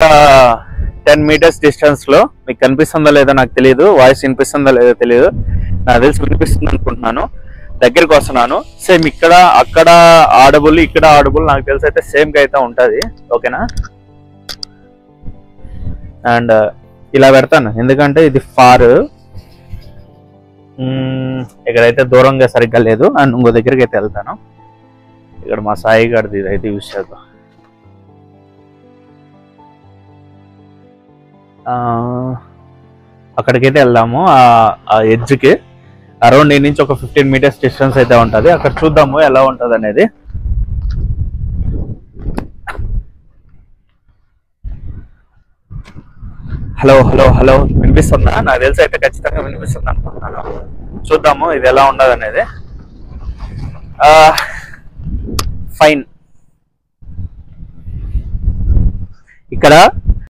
10 meters distance లో మీకు కనిపిస్తుందో లేదో నాకు తెలియదు, వాయిస్ వినిపిస్తుందో లేదో తెలియదు, నాకు తెలిసి వినిపిస్తుంది అనుకుంటున్నాను. దగ్గరికి వస్తున్నాను. సేమ్ ఇక్కడ అక్కడ ఆడబుల్, ఇక్కడ ఆడబుల్, నాకు తెలిసి అయితే సేమ్ గా అయితే ఉంటుంది. ఓకేనా? అండ్ ఇలా పెడతాను ఎందుకంటే ఇది ఫార్, ఇక్కడైతే దూరంగా సరిగ్గా లేదు. అండ్ ఇంకో దగ్గరికి అయితే వెళ్తాను. ఇక్కడ మా సాయి గారిది ఇది అయితే యూజ్ చేద్దాం. అక్కడికైతే వెళ్దాము. ఆ ఎడ్జ్కి అరౌండ్ ఈ నుంచి ఒక 15 meters డిస్టెన్స్ అయితే ఉంటుంది. అక్కడ చూద్దాము ఎలా ఉంటుంది అనేది. హలో హలో హలో వినిపిస్తుందా? నాకు తెలిసి అయితే ఖచ్చితంగా వినిపిస్తుంది అనుకుంటున్నాను. చూద్దాము ఇది ఎలా ఉండదు అనేది. ఫైన్. ఇక్కడ